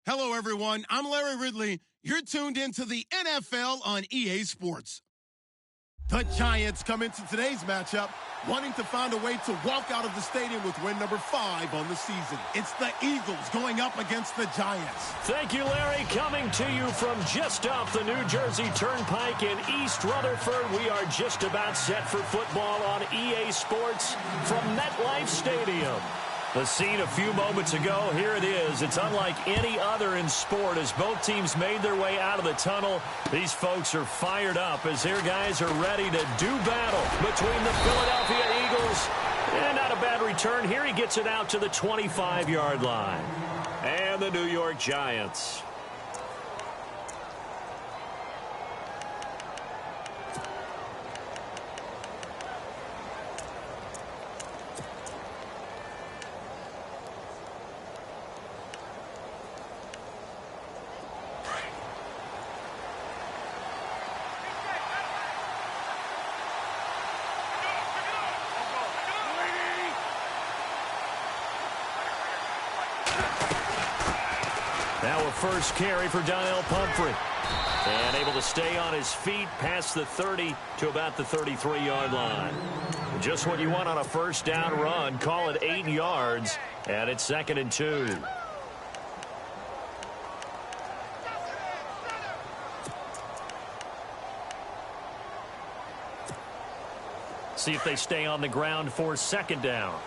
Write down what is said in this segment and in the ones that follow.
Hello, everyone. I'm Larry Ridley. You're tuned into the NFL on EA Sports. The Giants come into today's matchup wanting to find a way to walk out of the stadium with win number 5 on the season. It's the Eagles going up against the Giants. Thank you, Larry. Coming to you from just off the New Jersey Turnpike in East Rutherford, we are just about set for football on EA Sports from MetLife Stadium. The scene a few moments ago, here it is. It's unlike any other in sport as both teams made their way out of the tunnel. These folks are fired up as their guys are ready to do battle between the Philadelphia Eagles. And not a bad return here. He gets it out to the 25-yard line. And the New York Giants. Now a first carry for Donnell Pumphrey. And able to stay on his feet past the 30 to about the 33-yard line. Just what you want on a first down run. Call it 8 yards. And it's 2nd and 2. See if they stay on the ground for 2nd down.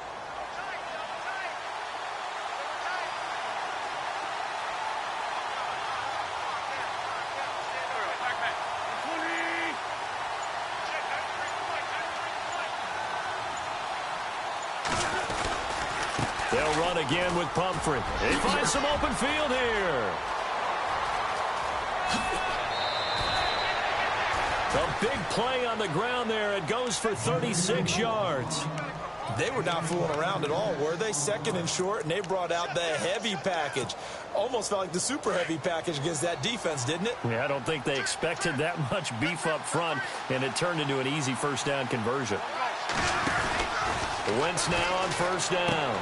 They'll run again with Pumphrey. They find some open field here. A big play on the ground there. It goes for 36 yards. They were not fooling around at all, were they? 2nd and short, and they brought out the heavy package. Almost felt like the super heavy package against that defense, didn't it? Yeah, I don't think they expected that much beef up front, and it turned into an easy first down conversion. Wentz now on first down.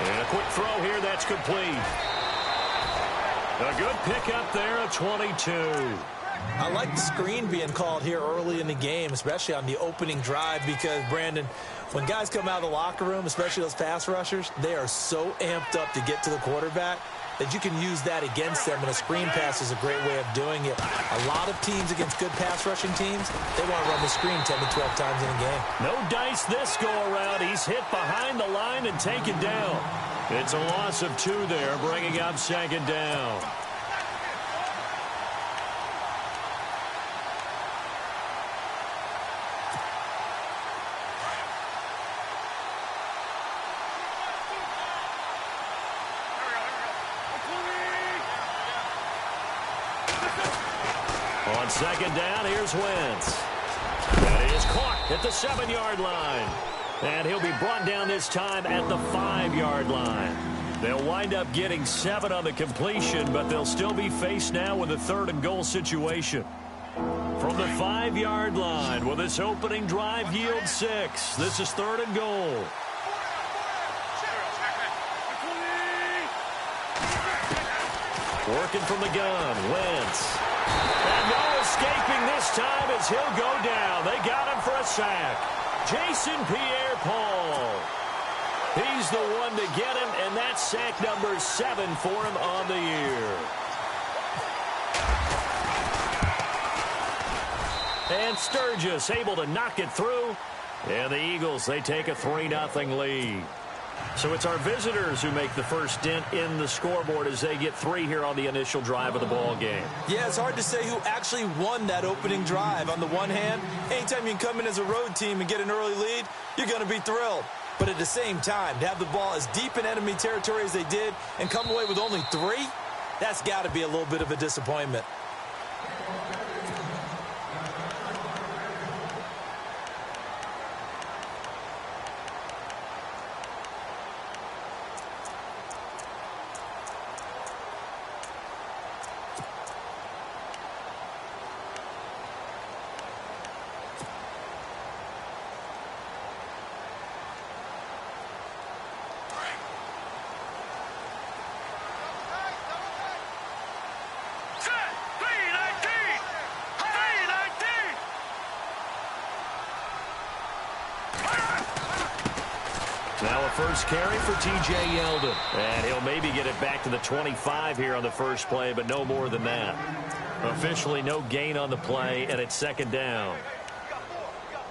And a quick throw here, that's complete. A good pickup there, a 22. I like the screen being called here early in the game, especially on the opening drive, because, Brandon, when guys come out of the locker room, especially those pass rushers, they are so amped up to get to the quarterback that you can use that against them, and a screen pass is a great way of doing it. A lot of teams against good pass rushing teams, they want to run the screen 10 to 12 times in a game. No dice this go-around. He's hit behind the line and taken down. It's a loss of 2 there, bringing up 2nd down. On 2nd down, here's Wentz. That is caught at the 7-yard line. And he'll be brought down this time at the 5-yard line. They'll wind up getting 7 on the completion, but they'll still be faced now with a 3rd and goal situation. From the 5-yard line, will this opening drive yield 6? This is 3rd and goal. Working from the gun, Wentz. And no escaping this time as he'll go down. They got him for a sack. Jason Pierre-Paul. He's the one to get him, and that's sack number 7 for him on the year. And Sturgis able to knock it through. And the Eagles, they take a 3-0 lead. So it's our visitors who make the first dent in the scoreboard as they get 3 here on the initial drive of the ball game. Yeah, it's hard to say who actually won that opening drive. On the one hand, anytime you can come in as a road team and get an early lead, you're going to be thrilled. But at the same time, to have the ball as deep in enemy territory as they did and come away with only 3, that's got to be a little bit of a disappointment. Now a first carry for T.J. Yeldon. And he'll maybe get it back to the 25 here on the first play, but no more than that. Officially no gain on the play, and it's second down.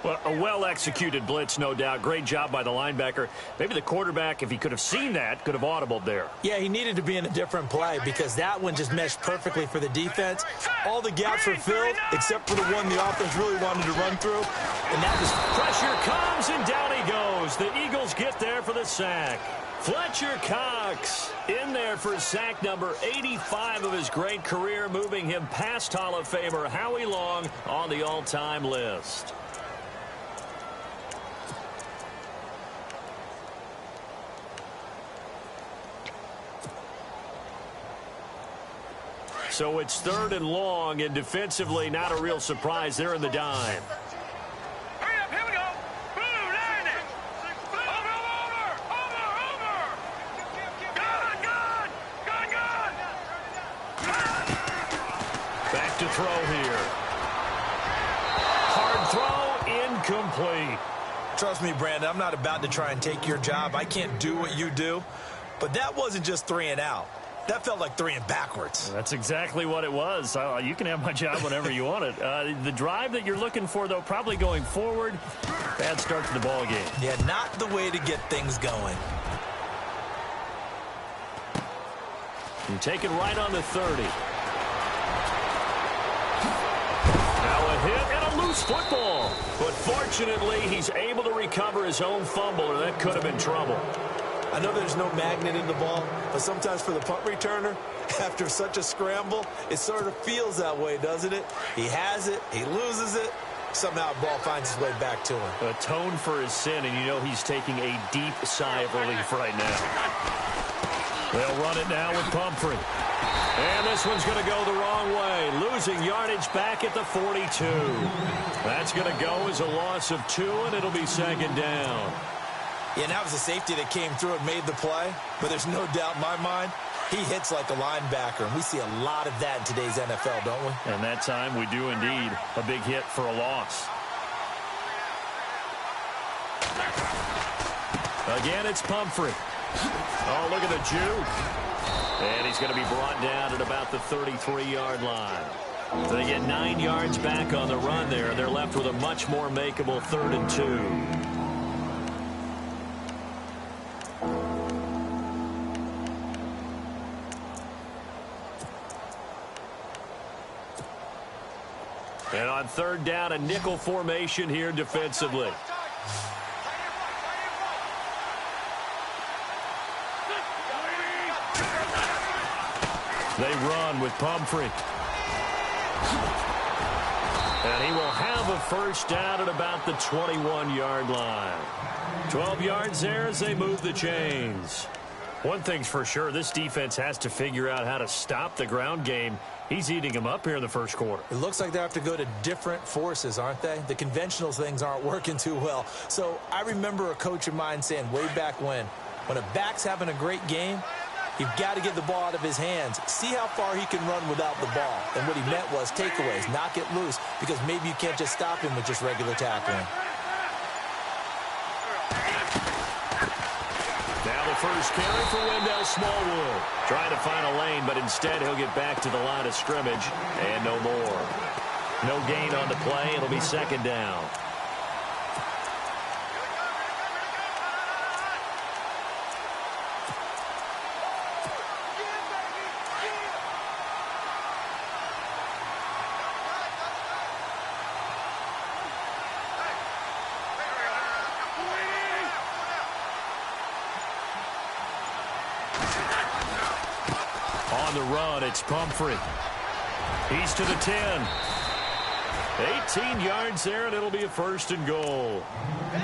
Well, a well-executed blitz, no doubt. Great job by the linebacker. Maybe the quarterback, if he could have seen that, could have audibled there. Yeah, he needed to be in a different play because that one just meshed perfectly for the defense. All the gaps were filled except for the one the offense really wanted to run through. And that was... Pressure comes, and down he goes. The Eagles get there for the sack. Fletcher Cox in there for sack number 85 of his great career, moving him past Hall of Famer Howie Long on the all-time list. So it's third and long, and defensively not a real surprise. They're in the dime. Hurry up, here we go. Blue, line it. Over. Gun. Back to throw here. Hard throw, incomplete. Trust me, Brandon, I'm not about to try and take your job. I can't do what you do. But that wasn't just 3 and out. That felt like 3 and backwards. That's exactly what it was. You can have my job whenever you want it. The drive that you're looking for, though, probably going forward. Bad start to the ball game. Yeah, not the way to get things going. And take it right on the 30. Now a hit and a loose football. But fortunately, he's able to recover his own fumble, or that could have been trouble. I know there's no magnet in the ball, but sometimes for the punt returner, after such a scramble, it sort of feels that way, doesn't it? He has it, he loses it, somehow the ball finds its way back to him. Atone for his sin, and you know he's taking a deep sigh of relief right now. They'll run it now with Pumphrey. And this one's going to go the wrong way, losing yardage back at the 42. That's going to go as a loss of 2, and it'll be second down. Yeah, and that was a safety that came through and made the play. But there's no doubt in my mind, he hits like a linebacker. And we see a lot of that in today's NFL, don't we? And that time we do indeed. A big hit for a loss. Again, it's Pumphrey. Oh, look at the juke. And he's going to be brought down at about the 33-yard line. They get 9 yards back on the run there. They're left with a much more makeable 3rd and 2. And on 3rd down, a nickel formation here defensively. They run with Pumphrey. And he will have a first down at about the 21-yard line. 12 yards there as they move the chains. One thing's for sure, this defense has to figure out how to stop the ground game. He's eating them up here in the first quarter. It looks like they have to go to different forces, aren't they? The conventional things aren't working too well. So I remember a coach of mine saying way back when a back's having a great game, you've got to get the ball out of his hands. See how far he can run without the ball. And what he meant was takeaways, knock it loose, because maybe you can't just stop him with just regular tackling. Now the first carry for Wendell Smallwood. Trying to find a lane, but instead he'll get back to the line of scrimmage. And no more. No gain on the play. It'll be second down. On the run, it's Pumphrey. He's to the 10. 18 yards there, and it'll be a first and goal.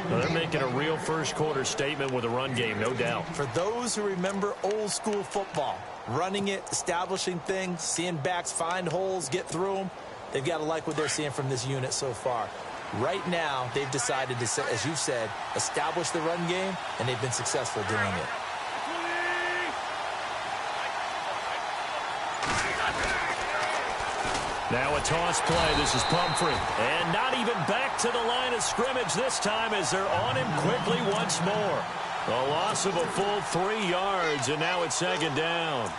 Well, they're making a real first quarter statement with a run game, no doubt. For those who remember old school football, running it, establishing things, seeing backs find holes, get through them, they've got to like what they're seeing from this unit so far. Right now, they've decided to, as you said, establish the run game, and they've been successful doing it. Now a toss play. This is Pumphrey. And not even back to the line of scrimmage this time as they're on him quickly once more. A loss of a full 3 yards, and now it's second down.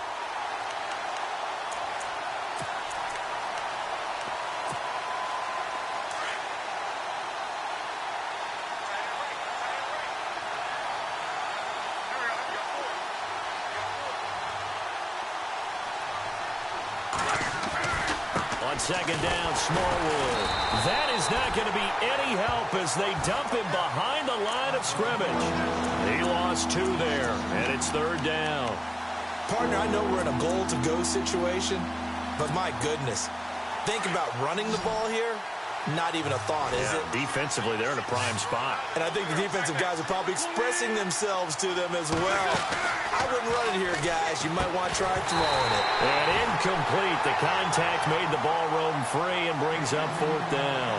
On second down, Smallwood. That is not going to be any help as they dump him behind the line of scrimmage. He lost 2 there, and it's third down. Partner, I know we're in a goal-to-go situation, but my goodness. Think about running the ball here. Not even a thought, is it? Defensively, they're in a prime spot. And I think the defensive guys are probably expressing themselves to them as well. I wouldn't run it here, guys. You might want to try throwing it. And incomplete. The contact made the ball roam free and brings up fourth down.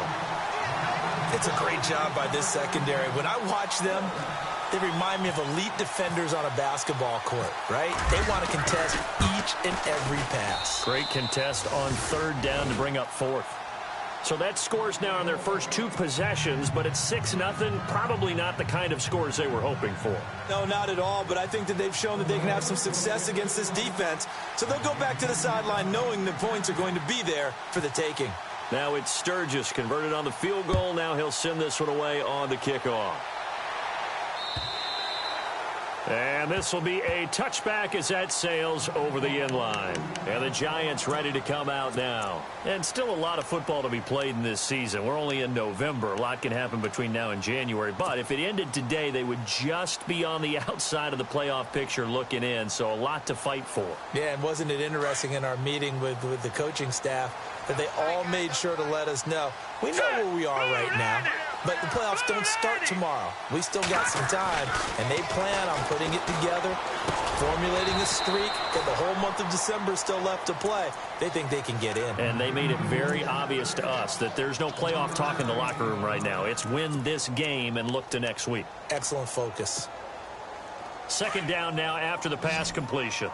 It's a great job by this secondary. When I watch them, they remind me of elite defenders on a basketball court, right? They want to contest each and every pass. Great contest on third down to bring up fourth. So that scores now on their first 2 possessions, but it's 6-0. Probably not the kind of scores they were hoping for. No, not at all, but I think that they've shown that they can have some success against this defense. So they'll go back to the sideline knowing the points are going to be there for the taking. Now it's Sturgis converted on the field goal. Now he'll send this one away on the kickoff. And this will be a touchback as that sails over the end line. And the Giants ready to come out now. And still a lot of football to be played in this season. We're only in November. A lot can happen between now and January. But if it ended today, they would just be on the outside of the playoff picture looking in. So a lot to fight for. Yeah, and wasn't it interesting in our meeting with the coaching staff that they all made sure to let us know. We know where we are right now. But the playoffs don't start tomorrow. We still got some time, and they plan on putting it together, formulating a streak, and the whole month of December is still left to play. They think they can get in. And they made it very obvious to us that there's no playoff talk in the locker room right now. It's win this game and look to next week. Excellent focus. Second down now after the pass completion.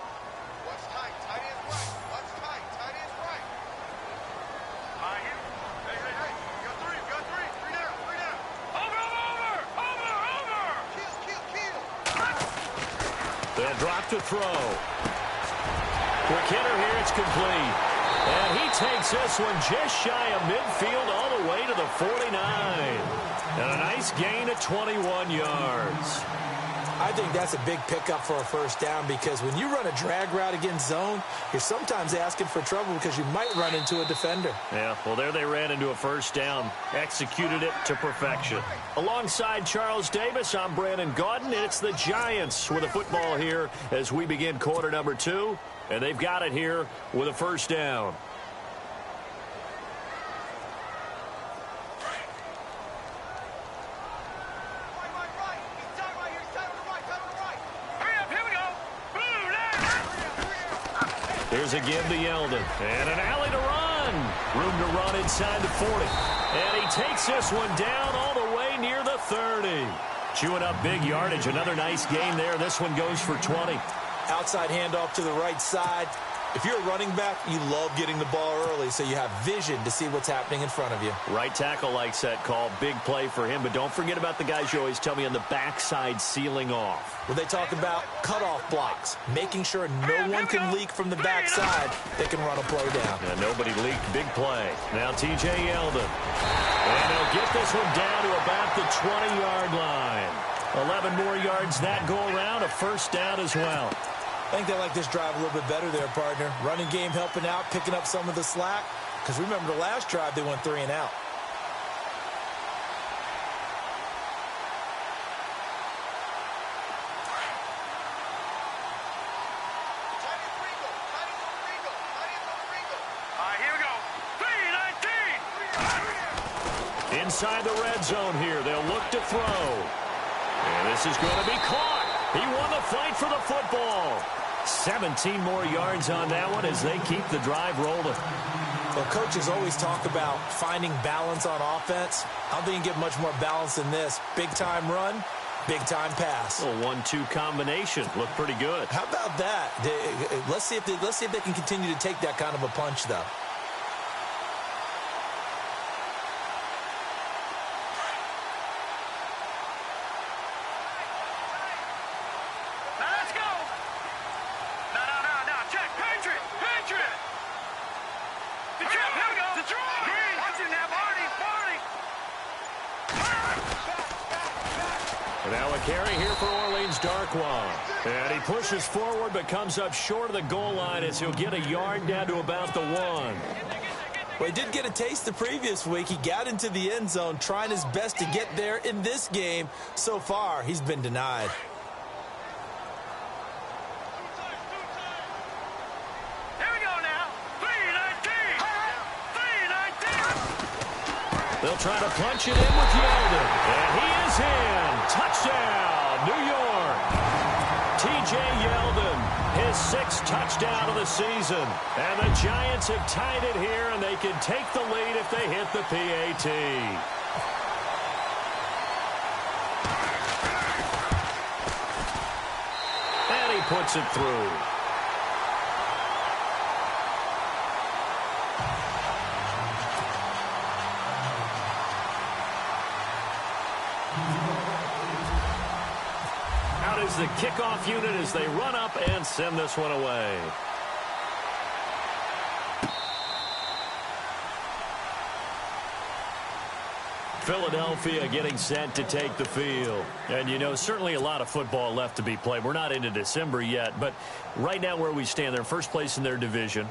They'll drop to throw. Quick hitter here, it's complete. And he takes this one just shy of midfield all the way to the 49. And a nice gain of 21 yards. I think that's a big pickup for a first down because when you run a drag route against zone, you're sometimes asking for trouble because you might run into a defender. Yeah, well, there they ran into a first down. Executed it to perfection. Alongside Charles Davis, I'm Brandon Gaudin, and it's the Giants with a football here as we begin quarter number 2. And they've got it here with a first down. Here's a give to Yeldon. And an alley to run. Room to run inside the 40. And he takes this one down all the way near the 30. Chewing up big yardage. Another nice gain there. This one goes for 20. Outside handoff to the right side. If you're a running back, you love getting the ball early so you have vision to see what's happening in front of you. Right tackle likes that call. Big play for him. But don't forget about the guys you always tell me on the backside sealing off. When they talk about cutoff blocks, making sure no one can leak from the backside, they can run a play down. Yeah, nobody leaked. Big play. Now T.J. Yeldon. And they'll get this one down to about the 20-yard line. 11 more yards that go around. A first down as well. I think they like this drive a little bit better there, partner. Running game helping out, picking up some of the slack. Because remember the last drive, they went 3 and out. Here we go. 3-19. Inside the red zone here. They'll look to throw. And this is going to be caught. He won the fight for the football. 17 more yards on that one as they keep the drive rolling. Well, coaches always talk about finding balance on offense. I don't think you can get much more balance than this. Big-time run, big-time pass. A 1-2 combination. Looked pretty good. How about that? Let's see if they can continue to take that kind of a punch, though. carry here for Orleans Darkwa. And he pushes forward but comes up short of the goal line as he'll get a yard down to about the 1. Well, he did get a taste the previous week. He got into the end zone trying his best to get there in this game. So far, he's been denied. Here we go now. 319. 319. They'll try to punch it in with Yeldon. And he is in. Touchdown, New York. T.J. Yeldon, his 6th touchdown of the season. And the Giants have tied it here, and they can take the lead if they hit the PAT. And he puts it through. Out is the kickoff unit as they run up and send this one away. Philadelphia getting set to take the field. And, you know, certainly a lot of football left to be played. We're not into December yet, but right now where we stand, they're first place in their division.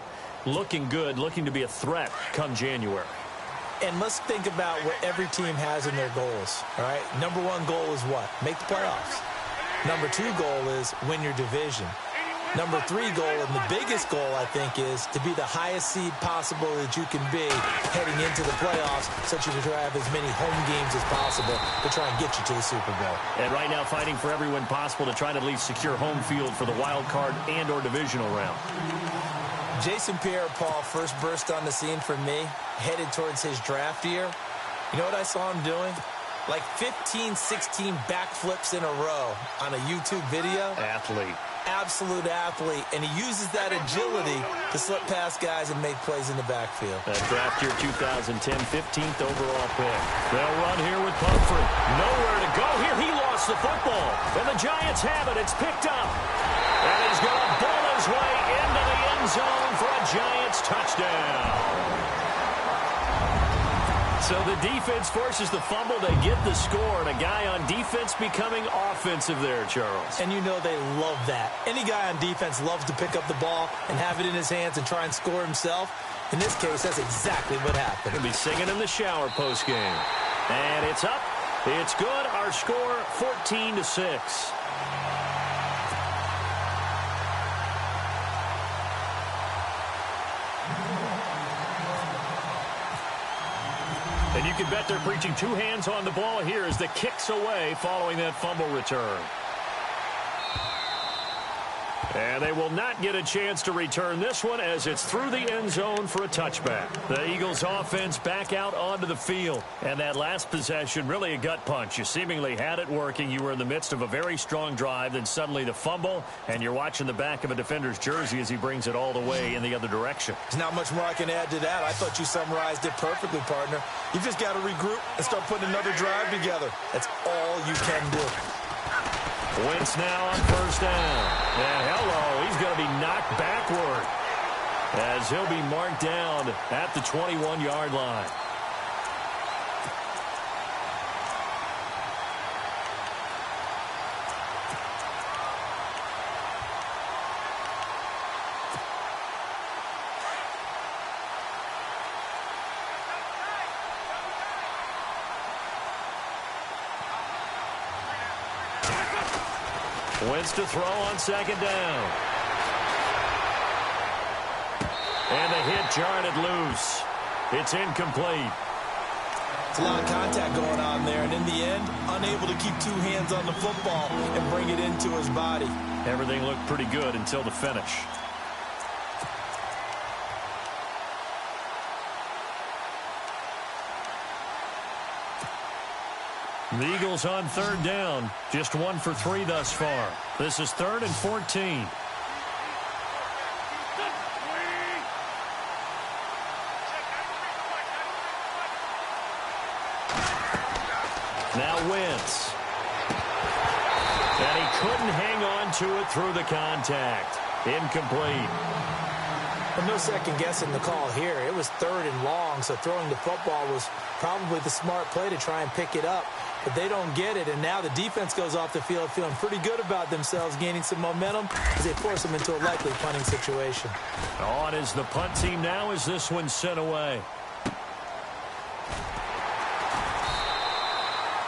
Looking good, looking to be a threat come January. And let's think about what every team has in their goals, all right? Number 1 goal is what? Make the playoffs. Number 2 goal is win your division. Number 3 goal, and the biggest goal, I think, is to be the highest seed possible that you can be heading into the playoffs so that you can have as many home games as possible to try and get you to the Super Bowl. And right now fighting for every win possible to try to at least secure home field for the wild card and or divisional round. Jason Pierre-Paul first burst on the scene for me, headed towards his draft year. You know what I saw him doing? Like 15, 16 backflips in a row on a YouTube video. Athlete. Absolute athlete. And he uses that agility to slip past guys and make plays in the backfield. That draft year 2010, 15th overall pick. They'll run here with Pumphrey. Nowhere to go here. He lost the football. And the Giants have it. It's picked up. And he's going to bull his way into the end zone for a Giants touchdown. So the defense forces the fumble. They get the score, and a guy on defense becoming offensive there, Charles. And you know they love that. Any guy on defense loves to pick up the ball and have it in his hands and try and score himself. In this case, that's exactly what happened. He'll be singing in the shower postgame. And it's up. It's good. Our score, 14-6. And you can bet they're preaching 2 hands on the ball here as the kick's away following that fumble return. And they will not get a chance to return this one as it's through the end zone for a touchback. The Eagles offense back out onto the field. And that last possession, really a gut punch. You seemingly had it working. You were in the midst of a very strong drive. Then suddenly the fumble. And you're watching the back of a defender's jersey as he brings it all the way in the other direction. There's not much more I can add to that. I thought you summarized it perfectly, partner. You just got to regroup and start putting another drive together. That's all you can do. Wentz now on first down. And hello, he's going to be knocked backward as he'll be marked down at the 21-yard line. Wentz to throw on second down. And the hit jarred it loose. It's incomplete. It's a lot of contact going on there, and in the end, unable to keep 2 hands on the football and bring it into his body. Everything looked pretty good until the finish. The Eagles on third down. Just 1 for 3 thus far. This is 3rd and 14. Now Wentz. And he couldn't hang on to it through the contact. Incomplete. Well, no second guessing the call here. It was 3rd and long, so throwing the football was probably the smart play to try and pick it up. But they don't get it, and now the defense goes off the field feeling pretty good about themselves, gaining some momentum as they force them into a likely punting situation. On is the punt team now as this one's sent away.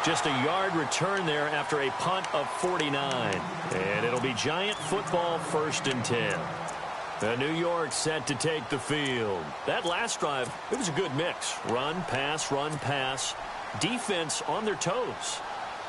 Just a yard return there after a punt of 49. And it'll be Giant football 1st and 10. The New York set to take the field. That last drive, it was a good mix. Run, pass, defense on their toes.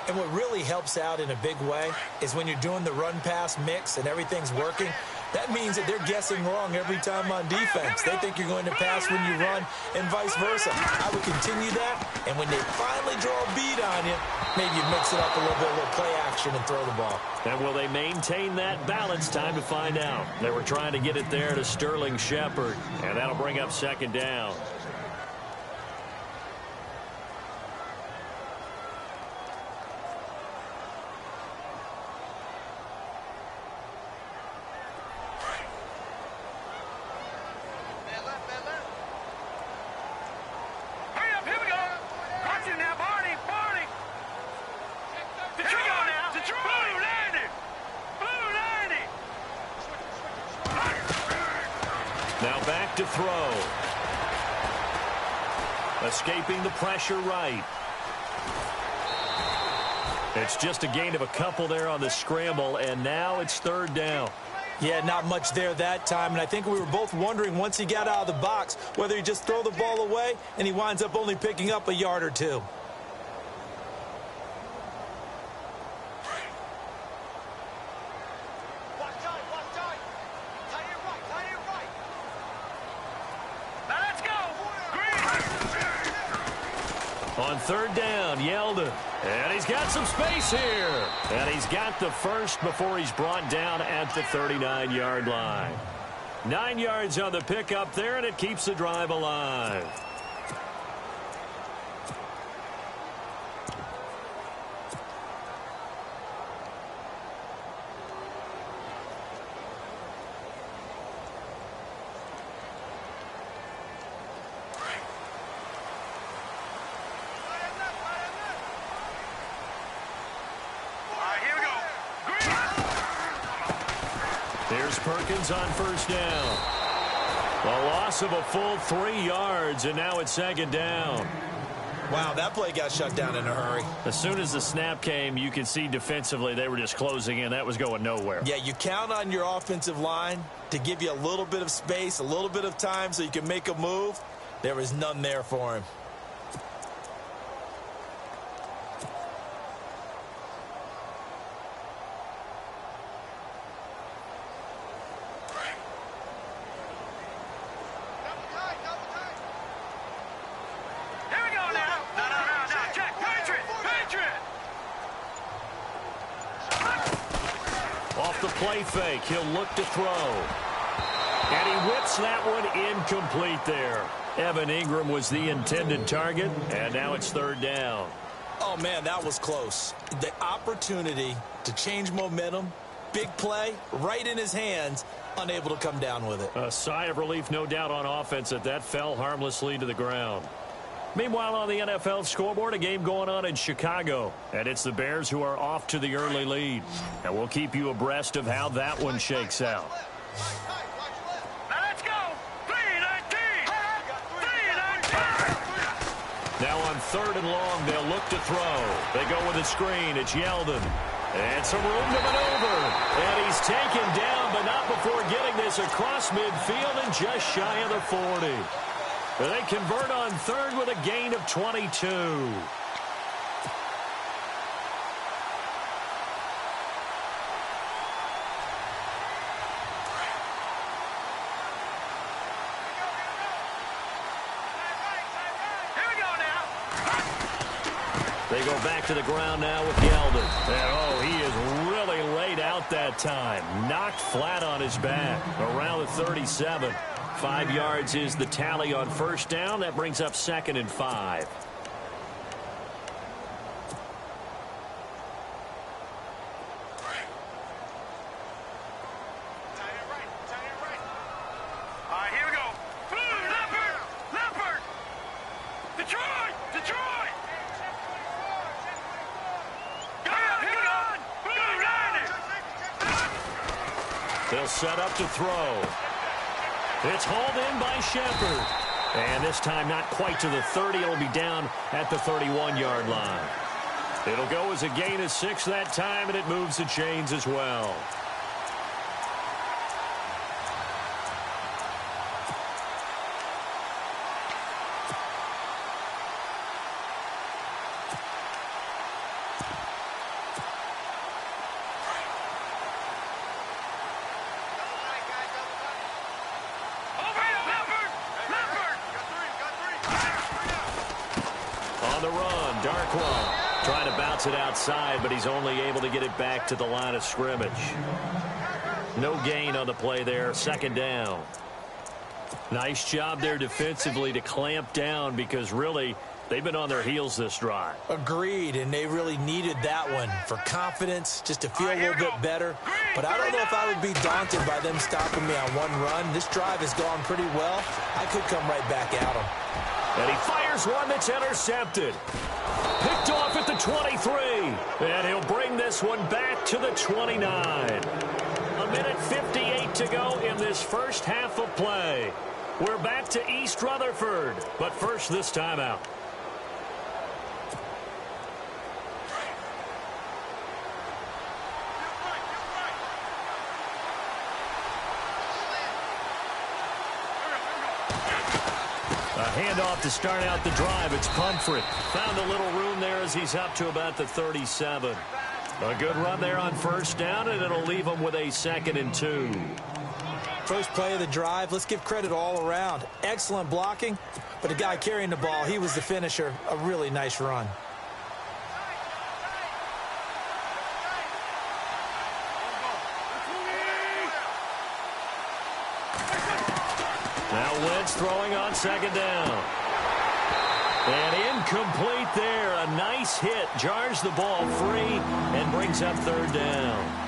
And what really helps out in a big way is when you're doing the run-pass mix and everything's working, that means that they're guessing wrong every time on defense. They think you're going to pass when you run and vice versa. I would continue that, and when they finally draw a bead on you, maybe you mix it up a little bit, a little play action, and throw the ball. And will they maintain that balance? Time to find out. They were trying to get it there to Sterling Shepard, and that'll bring up 2nd down. Now back to throw. Escaping the pressure right. It's just a gain of a couple there on the scramble, and now it's 3rd down. Yeah, not much there that time, and I think we were both wondering once he got out of the box whether he just throw the ball away, and he winds up only picking up a yard or two. On 3rd down, Yeldon. And he's got some space here. And he's got the first before he's brought down at the 39-yard line. 9 yards on the pickup there, and it keeps the drive alive. Here's Perkins on 1st down. A loss of a full 3 yards, and now it's 2nd down. Wow, that play got shut down in a hurry. As soon as the snap came, you could see defensively they were just closing in. That was going nowhere. Yeah, you count on your offensive line to give you a little bit of space, a little bit of time so you can make a move. There was none there for him. Off the play fake, he'll look to throw. And he whips that one incomplete there. Evan Ingram was the intended target, and now it's 3rd down. Oh, man, that was close. The opportunity to change momentum, big play, right in his hands, unable to come down with it. A sigh of relief, no doubt, on offense that fell harmlessly to the ground. Meanwhile, on the NFL scoreboard, a game going on in Chicago. And it's the Bears who are off to the early lead. And we'll keep you abreast of how that one shakes out. Let's go! 3-19! 3-19! Now on 3rd and long, they'll look to throw. They go with a screen. It's Yeldon. And some room to maneuver. And he's taken down, but not before getting this across midfield and just shy of the 40. They convert on 3rd with a gain of 22. They go back to the ground now with Yeldon. And, oh, he is really laid out that time. Knocked flat on his back around the 37. 5 yards is the tally on 1st down. That brings up 2nd and 5. They'll set up to throw. It's hauled in by Shepard. And this time not quite to the 30. It'll be down at the 31-yard line. It'll go as a gain of 6 that time, and it moves the chains as well. On the run, Darkwa trying to bounce it outside, but he's only able to get it back to the line of scrimmage. No gain on the play there, second down. Nice job there defensively to clamp down because really they've been on their heels this drive. Agreed, and they really needed that one for confidence, just to feel a little bit better. But I don't know if I would be daunted by them stopping me on one run. This drive has gone pretty well. I could come right back at them. And he fires one that's intercepted. Picked off at the 23. And he'll bring this one back to the 29. A minute 58 to go in this first half of play. We're back to East Rutherford. But first, this timeout. A handoff to start out the drive. It's Pumphrey. Found a little room there as he's up to about the 37. A good run there on first down, and it'll leave him with a 2nd and 2. First play of the drive, let's give credit all around. Excellent blocking, but the guy carrying the ball, he was the finisher. A really nice run. Now Wentz throwing on second down. And incomplete there. A nice hit. Jars the ball free and brings up third down.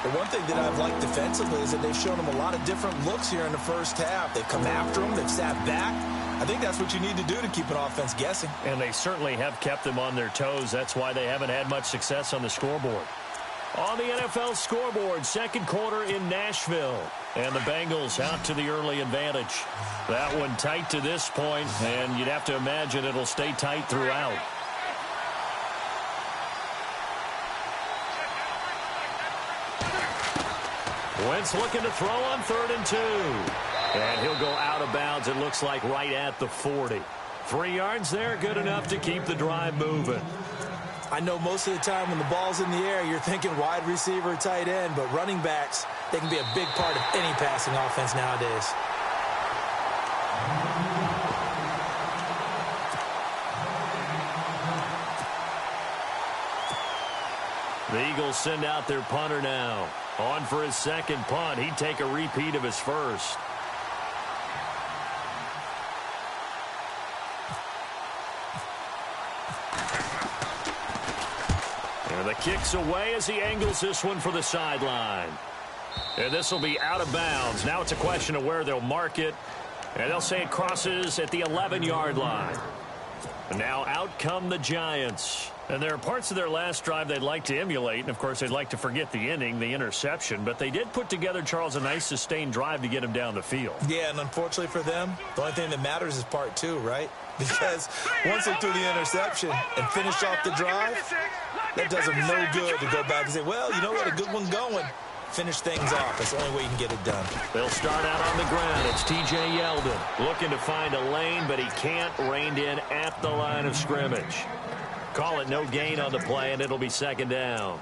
The one thing that I've liked defensively is that they've shown them a lot of different looks here in the first half. They've come after them. They've sat back. I think that's what you need to do to keep an offense guessing. And they certainly have kept them on their toes. That's why they haven't had much success on the scoreboard. On the NFL scoreboard, second quarter in Nashville. And the Bengals out to the early advantage. That one tight to this point, and you'd have to imagine it'll stay tight throughout. Wentz looking to throw on 3rd and 2. And he'll go out of bounds, it looks like right at the 40. 3 yards there, good enough to keep the drive moving. I know most of the time when the ball's in the air, you're thinking wide receiver, tight end, but running backs, they can be a big part of any passing offense nowadays. The Eagles send out their punter now. On for his second punt. He'd take a repeat of his first. And the kick's away as he angles this one for the sideline. And this will be out of bounds. Now it's a question of where they'll mark it. And they'll say it crosses at the 11-yard line. And now out come the Giants. And there are parts of their last drive they'd like to emulate. And, of course, they'd like to forget the inning, the interception. But they did put together, Charles, a nice sustained drive to get him down the field. Yeah, and unfortunately for them, the only thing that matters is part 2, right? Because once they threw the interception and finished off the drive, that does them no good to go back and say, well, you know what, a good one going. Finish things off. That's the only way you can get it done. They'll start out on the ground. It's T.J. Yeldon looking to find a lane, but he can't. Reined in at the line of scrimmage. Call it no gain on the play, and it'll be second down.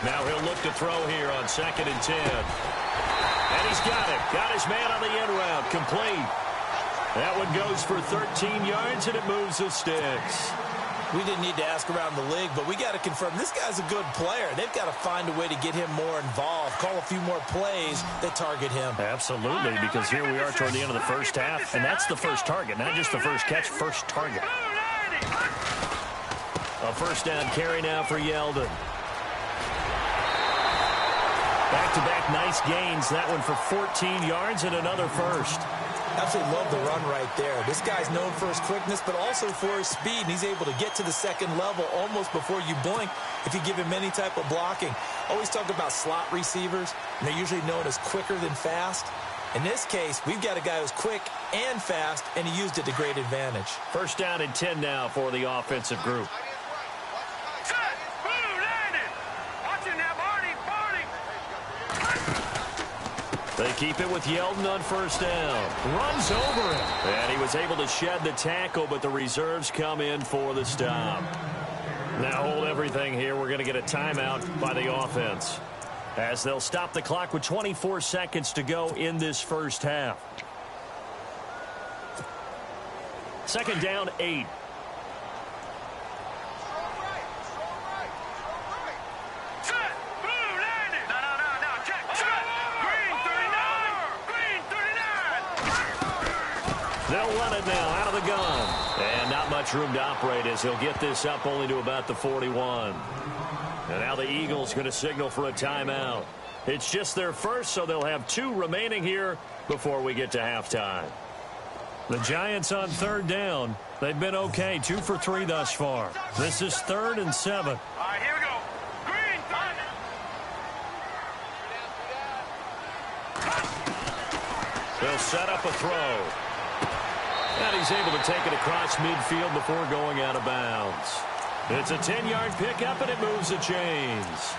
Now he'll look to throw here on 2nd and 10. And he's got it. Got his man on the end route. Complete. That one goes for 13 yards, and it moves the sticks. We didn't need to ask around the league, but we got to confirm this guy's a good player. They've got to find a way to get him more involved, call a few more plays that target him. Absolutely, because here we are toward the end of the first half, and that's the first target, not just the first catch, first target. A first down carry now for Yeldon. Back-to-back nice gains. That one for 14 yards and another first. Absolutely love the run right there. This guy's known for his quickness, but also for his speed. And he's able to get to the second level almost before you blink if you give him any type of blocking. Always talk about slot receivers, and they're usually known as quicker than fast. In this case, we've got a guy who's quick and fast, and he used it to great advantage. First down and 10 now for the offensive group. They keep it with Yeldon on first down. Runs over him. And he was able to shed the tackle, but the reserves come in for the stop. Now hold everything here. We're going to get a timeout by the offense, as they'll stop the clock with 24 seconds to go in this first half. Second down, 8. They'll run it now out of the gun. And not much room to operate as he'll get this up only to about the 41. And now the Eagles going to signal for a timeout. It's just their first, so they'll have 2 remaining here before we get to halftime. The Giants on third down. They've been okay, 2 for 3 thus far. This is 3rd and 7. All right, here we go. Green, They'll set up a throw. And he's able to take it across midfield before going out of bounds. It's a 10-yard pickup, and it moves the chains.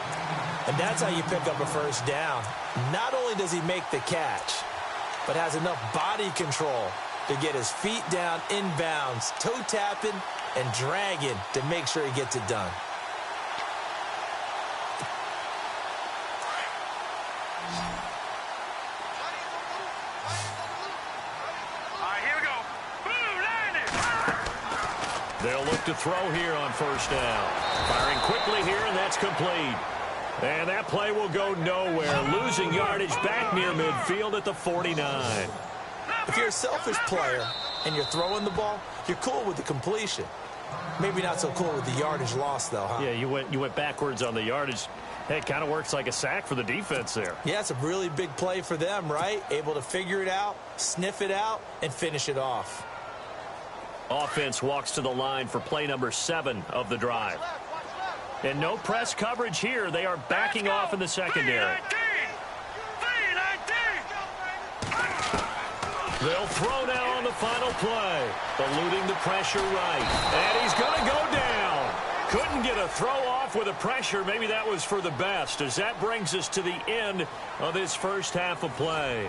And that's how you pick up a first down. Not only does he make the catch, but has enough body control to get his feet down inbounds, toe tapping and dragging to make sure he gets it done. They'll look to throw here on first down. Firing quickly here, and that's complete. And that play will go nowhere. Losing yardage back near midfield at the 49. If you're a selfish player and you're throwing the ball, you're cool with the completion. Maybe not so cool with the yardage loss, though, huh? Yeah, you went backwards on the yardage. Hey, it kind of works like a sack for the defense there. Yeah, it's a really big play for them, right? Able to figure it out, sniff it out, and finish it off. Offense walks to the line for play number 7 of the drive. And no press coverage here. They are backing off in the secondary. They'll throw now on the final play. Eluding the pressure right. And he's going to go down. Couldn't get a throw off with the pressure. Maybe that was for the best, as that brings us to the end of this first half of play.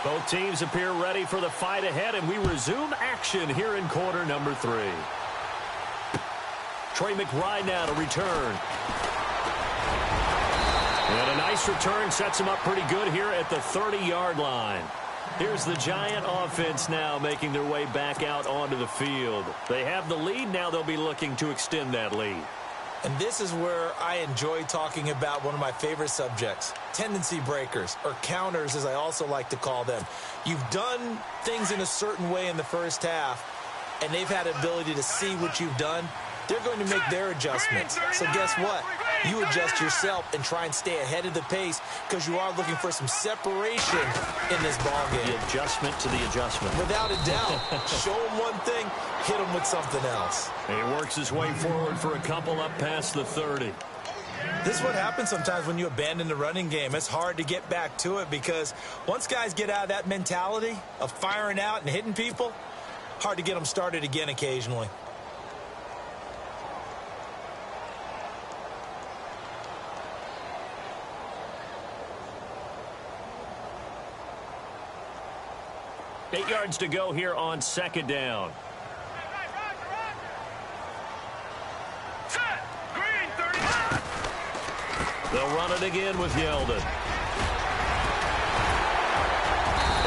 Both teams appear ready for the fight ahead, and we resume action here in quarter number 3. Trey McBride now to return. And a nice return sets him up pretty good here at the 30-yard line. Here's the Giant offense now making their way back out onto the field. They have the lead. Now they'll be looking to extend that lead. And this is where I enjoy talking about one of my favorite subjects, tendency breakers, or counters as I also like to call them. You've done things in a certain way in the first half, and they've had the ability to see what you've done. They're going to make their adjustments. So guess what? You adjust yourself and try and stay ahead of the pace, because you are looking for some separation in this ballgame. The adjustment to the adjustment. Without a doubt. Show them one thing, hit them with something else. And he works his way forward for a couple up past the 30. This is what happens sometimes when you abandon the running game. It's hard to get back to it, because once guys get out of that mentality of firing out and hitting people, hard to get them started again occasionally. Eight yards to go here on second down. They'll run it again with Yeldon.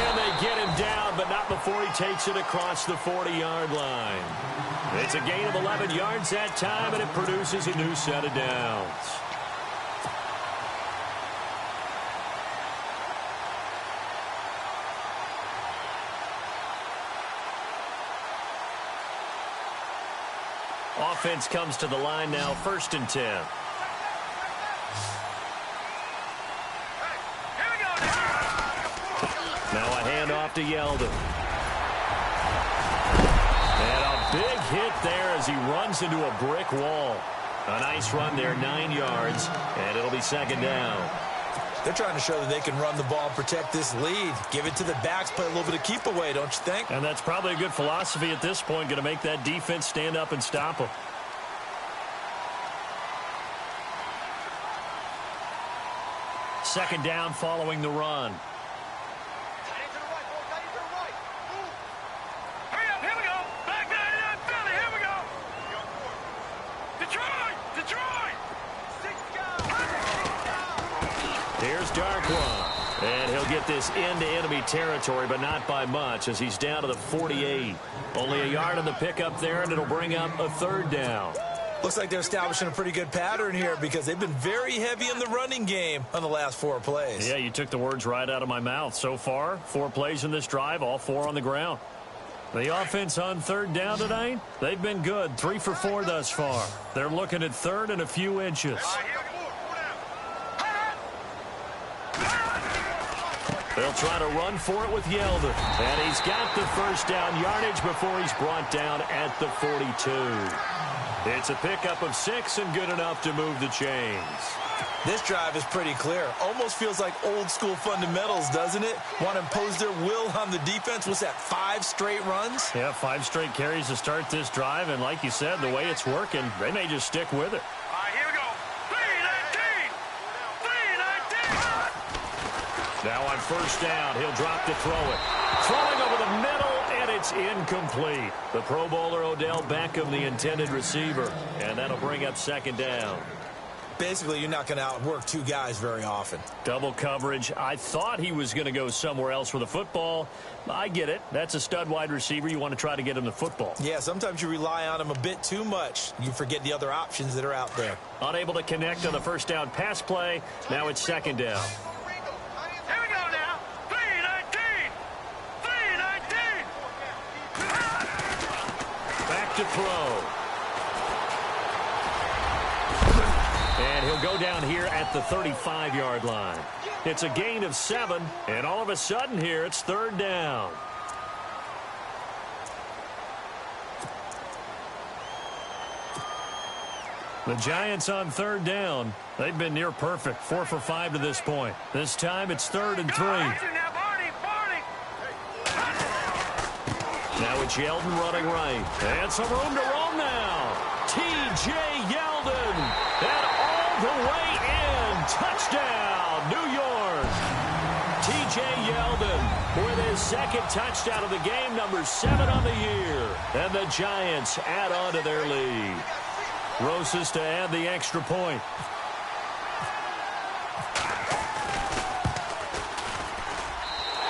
And they get him down, but not before he takes it across the 40-yard line. It's a gain of 11 yards that time, and it produces a new set of downs. Offense comes to the line now, 1st and 10. Now a handoff to Yeldon. And a big hit there as he runs into a brick wall. A nice run there, 9 yards, and it'll be 2nd down. They're trying to show that they can run the ball and protect this lead. Give it to the backs, play a little bit of keep away, don't you think? And that's probably a good philosophy at this point, going to make that defense stand up and stop them. Second down following the run. Hurry up, here we go. Back 99 Philly, here we go. Detroit. Here's Darkwa. And he'll get this into enemy territory, but not by much as he's down to the 48. Only a yard on the pickup there, and it'll bring up a 3rd down. Looks like they're establishing a pretty good pattern here because they've been very heavy in the running game on the last 4 plays. Yeah, you took the words right out of my mouth. So far, 4 plays in this drive, all 4 on the ground. The offense on 3rd down tonight, they've been good. 3 for 4 thus far. They're looking at 3rd and a few inches. They'll try to run for it with Yeldon. And he's got the 1st down yardage before he's brought down at the 42. It's a pickup of 6 and good enough to move the chains. This drive is pretty clear. Almost feels like old school fundamentals, doesn't it? Want to impose their will on the defense. What's that, 5 straight runs? Yeah, 5 straight carries to start this drive. And like you said, the way it's working, they may just stick with it. All right, here we go. 3-19. Now on 1st down, he'll drop to throw it. Throwing over the middle, and it's incomplete. The Pro Bowler Odell Beckham, the intended receiver. And that'll bring up 2nd down. Basically, you're not going to outwork 2 guys very often. Double coverage. I thought he was going to go somewhere else with the football. I get it. That's a stud wide receiver. You want to try to get him the football. Yeah, sometimes you rely on him a bit too much. You forget the other options that are out there. Unable to connect on the 1st down pass play. Now it's 2nd down. Here we go now. 3-19. Back to throw. And he'll go down here at the 35-yard line. It's a gain of 7, and all of a sudden here it's 3rd down. The Giants on 3rd down. They've been near perfect, 4 for 5 to this point. This time it's 3rd and 3. Now it's Yeldon running right. And some room to roam now. T.J. Yeldon. And all the way in. Touchdown, New York. T.J. Yeldon with his 2nd touchdown of the game, number 7 on the year. And the Giants add on to their lead. Rosas to add the extra point.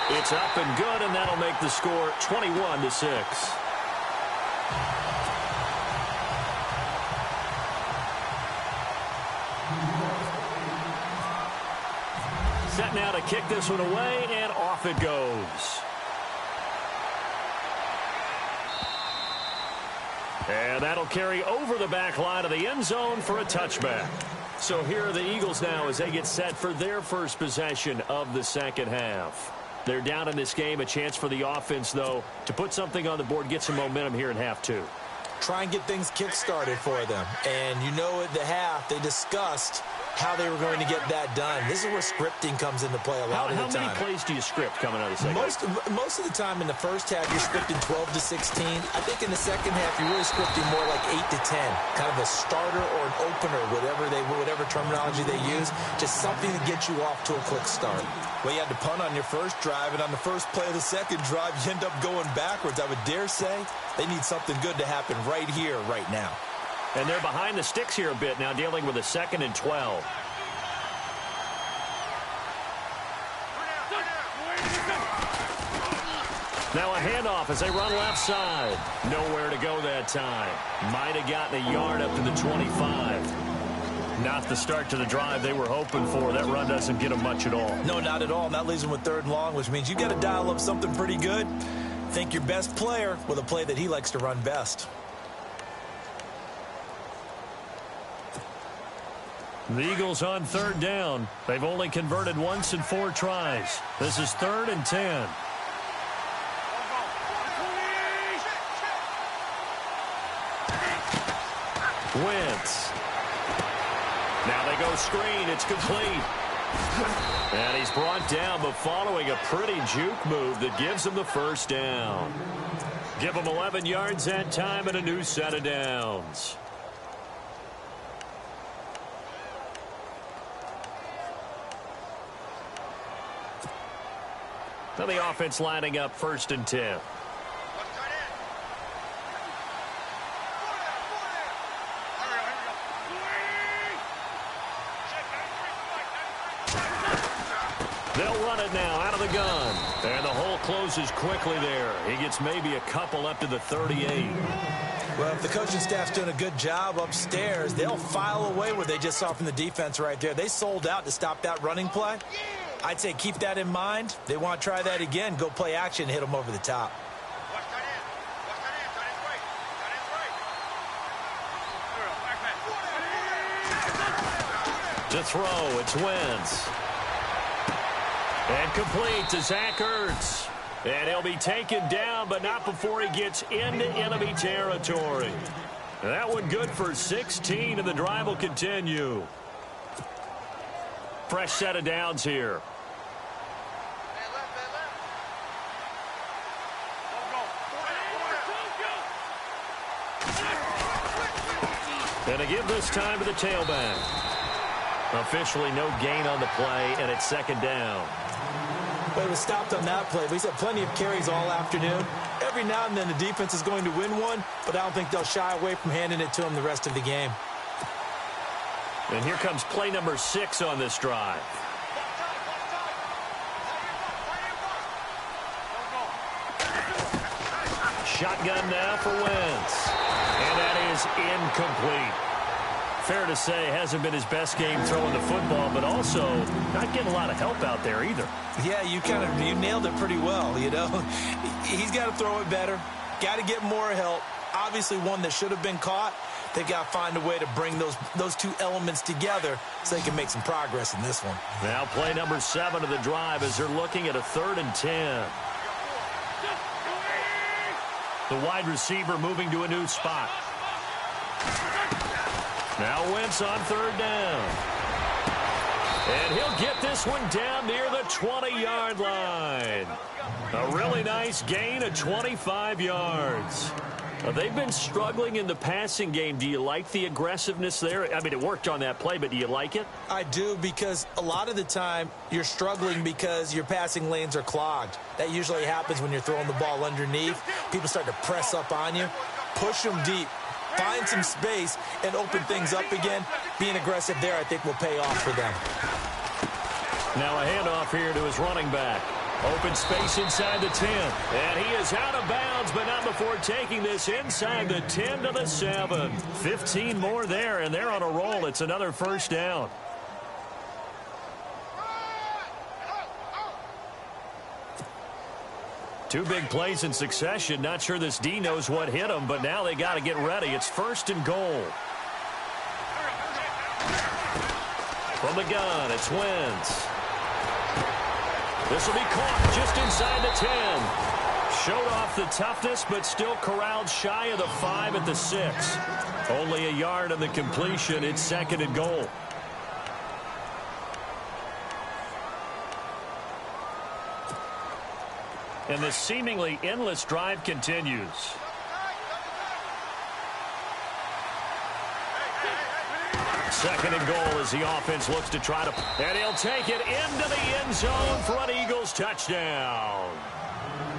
It's up and good, and that'll make the score 21-6. Set now to kick this one away, and off it goes. And that'll carry over the back line of the end zone for a touchback. So here are the Eagles now as they get set for their first possession of the 2nd half. They're down in this game. A chance for the offense, though, to put something on the board, get some momentum here in half 2. Try and get things kick-started for them. And you know at the half, they discussed how they were going to get that done. This is where scripting comes into play a lot of the time. How many plays do you script coming out of the 2nd half? Most of the time in the 1st half, you're scripting 12 to 16. I think in the 2nd half, you're really scripting more like 8 to 10. Kind of a starter or an opener, whatever terminology they use. Just something to get you off to a quick start. Well, you had to punt on your 1st drive, and on the 1st play of the 2nd drive, you end up going backwards. I would dare say they need something good to happen right here, right now. And they're behind the sticks here a bit now, dealing with a 2nd and 12. Now a handoff as they run left side. Nowhere to go that time. Might have gotten a yard up to the 25. Not the start to the drive they were hoping for. That run doesn't get them much at all. No, not at all. And that leaves them with 3rd and long, which means you got to dial up something pretty good. Think your best player with a play that he likes to run best. The Eagles on 3rd down. They've only converted once in 4 tries. This is 3rd and 10. Wentz. Now they go screen. It's complete. And he's brought down, but following a pretty juke move that gives him the 1st down. Give him 11 yards that time and a new set of downs. Now the offense lining up 1st and 10. They'll run it now out of the gun. And the hole closes quickly there. He gets maybe a couple up to the 38. Well, if the coaching staff's doing a good job upstairs, they'll file away what they just saw from the defense right there. They sold out to stop that running play. I'd say keep that in mind. They want to try that again. Go play action, hit them over the top. To throw, it's Wentz. And complete to Zach Ertz. And he'll be taken down, but not before he gets into enemy territory. That one good for 16, and the drive will continue. Fresh set of downs here. And to give this time to the tailback. Officially no gain on the play, and it's 2nd down. But it was stopped on that play. He's had plenty of carries all afternoon. Every now and then the defense is going to win one, but I don't think they'll shy away from handing it to him the rest of the game. And here comes play number 6 on this drive. Shotgun now for Wentz. And that is incomplete. Fair to say, hasn't been his best game throwing the football, but also not getting a lot of help out there either. Yeah, you nailed it pretty well, you know. He's got to throw it better. Got to get more help. Obviously one that should have been caught. They've got to find a way to bring those 2 elements together so they can make some progress in this one. Now play number 7 of the drive as they're looking at a 3rd and 10. The wide receiver moving to a new spot. Now Wentz on 3rd down. And he'll get this one down near the 20-yard line. A really nice gain of 25 yards. They've been struggling in the passing game. Do you like the aggressiveness there? I mean, it worked on that play, but do you like it? I do, because a lot of the time you're struggling because your passing lanes are clogged. That usually happens when you're throwing the ball underneath. People start to press up on you. Push them deep. Find some space and open things up again. Being aggressive there, I think, will pay off for them. Now a handoff here to his running back. Open space inside the 10. And he is out of bounds, but not before taking this inside the 10 to the 7. 15 more there, and they're on a roll. It's another 1st down. Two big plays in succession. Not sure this D knows what hit him, but now they got to get ready. It's 1st and goal. From the gun, it's Wentz. This will be caught just inside the 10. Showed off the toughness, but still corralled shy of the 5 at the 6. Only a yard on the completion. It's 2nd and goal. And this seemingly endless drive continues. Second and goal as the offense looks to try to... And he'll take it into the end zone for an Eagles touchdown.